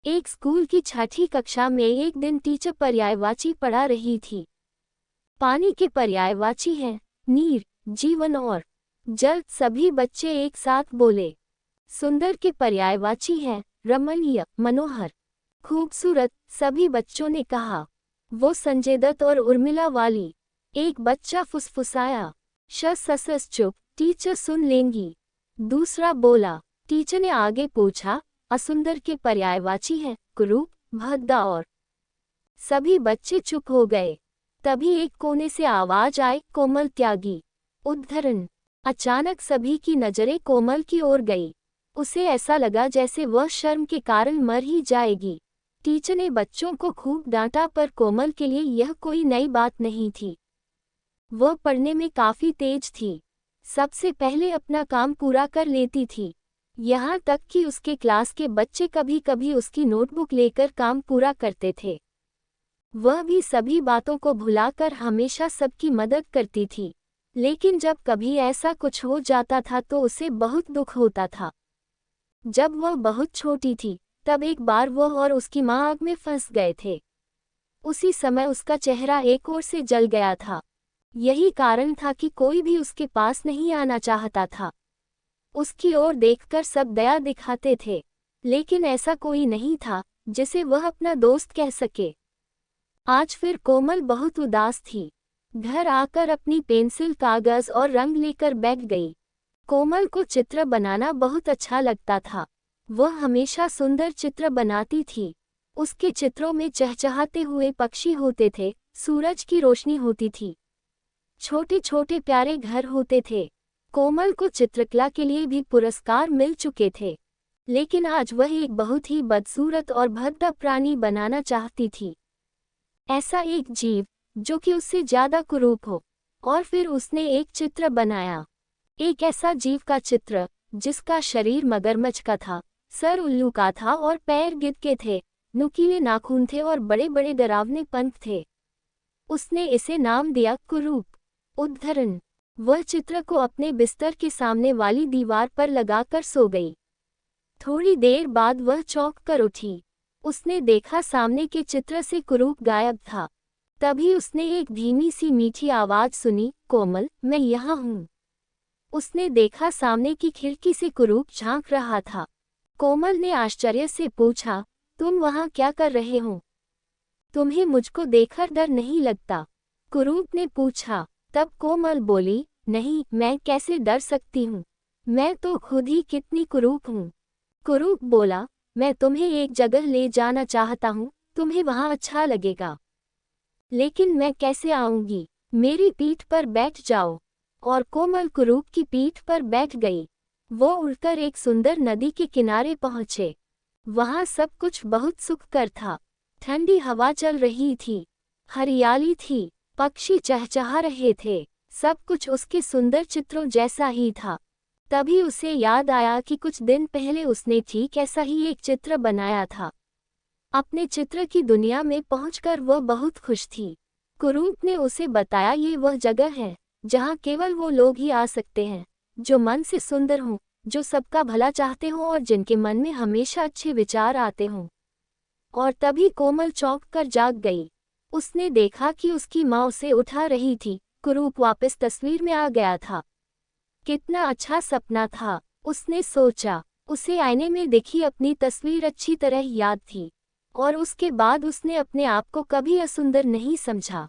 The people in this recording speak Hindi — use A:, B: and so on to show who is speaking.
A: एक स्कूल की छठी कक्षा में एक दिन टीचर पर्यायवाची पढ़ा रही थी। पानी के पर्यायवाची हैं नीर, जीवन और जल। सभी बच्चे एक साथ बोले। सुंदर के पर्यायवाची हैं रमणीय, मनोहर, खूबसूरत। सभी बच्चों ने कहा। वो संजय दत्त और उर्मिला वाली। एक बच्चा फुसफुसाया, सस चुप, टीचर सुन लेंगी। दूसरा बोला। टीचर ने आगे पूछा, असुंदर के पर्यायवाची हैं कुरूप, भद्दा और। सभी बच्चे चुप हो गए। तभी एक कोने से आवाज आई, कोमल त्यागी। उद्धरण। अचानक सभी की नजरें कोमल की ओर गई। उसे ऐसा लगा जैसे वह शर्म के कारण मर ही जाएगी। टीचर ने बच्चों को खूब डांटा, पर कोमल के लिए यह कोई नई बात नहीं थी। वह पढ़ने में काफी तेज थी। सबसे पहले अपना काम पूरा कर लेती थी। यहाँ तक कि उसके क्लास के बच्चे कभी कभी उसकी नोटबुक लेकर काम पूरा करते थे। वह भी सभी बातों को भुलाकर हमेशा सबकी मदद करती थी। लेकिन जब कभी ऐसा कुछ हो जाता था तो उसे बहुत दुख होता था। जब वह बहुत छोटी थी तब एक बार वह और उसकी माँ आग में फंस गए थे। उसी समय उसका चेहरा एक ओर से जल गया था। यही कारण था कि कोई भी उसके पास नहीं आना चाहता था। उसकी ओर देखकर सब दया दिखाते थे, लेकिन ऐसा कोई नहीं था जिसे वह अपना दोस्त कह सके। आज फिर कोमल बहुत उदास थी। घर आकर अपनी पेंसिल, कागज और रंग लेकर बैठ गई। कोमल को चित्र बनाना बहुत अच्छा लगता था। वह हमेशा सुंदर चित्र बनाती थी। उसके चित्रों में चहचहाते हुए पक्षी होते थे, सूरज की रोशनी होती थी, छोटे छोटे प्यारे घर होते थे। कोमल को चित्रकला के लिए भी पुरस्कार मिल चुके थे, लेकिन आज वह एक बहुत ही बदसूरत और भद्दा प्राणी बनाना चाहती थी। ऐसा एक जीव जो कि उससे ज्यादा कुरूप हो। और फिर उसने एक चित्र बनाया। एक ऐसा जीव का चित्र जिसका शरीर मगरमच्छ का था, सर उल्लू का था और पैर गिद्ध के थे, नुकीले नाखून थे और बड़े बड़े डरावने पंख थे। उसने इसे नाम दिया कुरूप। उद्धरण। वह चित्र को अपने बिस्तर के सामने वाली दीवार पर लगाकर सो गई। थोड़ी देर बाद वह चौंक कर उठी। उसने देखा सामने के चित्र से कुरूप गायब था। तभी उसने एक धीमी सी मीठी आवाज सुनी, कोमल, मैं यहाँ हूँ। उसने देखा सामने की खिड़की से कुरूप झांक रहा था। कोमल ने आश्चर्य से पूछा, तुम वहाँ क्या कर रहे हो? तुम्हें मुझको देखकर डर नहीं लगता? कुरूप ने पूछा। तब कोमल बोली, नहीं, मैं कैसे डर सकती हूँ, मैं तो खुद ही कितनी कुरूप हूँ। कुरूप बोला, मैं तुम्हें एक जगह ले जाना चाहता हूँ, तुम्हें वहाँ अच्छा लगेगा। लेकिन मैं कैसे आऊँगी? मेरी पीठ पर बैठ जाओ। और कोमल कुरूप की पीठ पर बैठ गई। वो उड़कर एक सुंदर नदी के किनारे पहुँचे। वहाँ सब कुछ बहुत सुखकर था। ठंडी हवा चल रही थी, हरियाली थी, पक्षी चहचहा रहे थे, सब कुछ उसके सुंदर चित्रों जैसा ही था। तभी उसे याद आया कि कुछ दिन पहले उसने ठीक ऐसा ही एक चित्र बनाया था। अपने चित्र की दुनिया में पहुंचकर वह बहुत खुश थी। कुरूप ने उसे बताया, ये वह जगह है जहां केवल वो लोग ही आ सकते हैं जो मन से सुंदर हों, जो सबका भला चाहते हों और जिनके मन में हमेशा अच्छे विचार आते हों। और तभी कोमल चौंक कर जाग गई। उसने देखा कि उसकी माँ उसे उठा रही थी। कुरूप वापस तस्वीर में आ गया था। कितना अच्छा सपना था, उसने सोचा। उसे आईने में दिखी अपनी तस्वीर अच्छी तरह याद थी, और उसके बाद उसने अपने आप को कभी असुंदर नहीं समझा।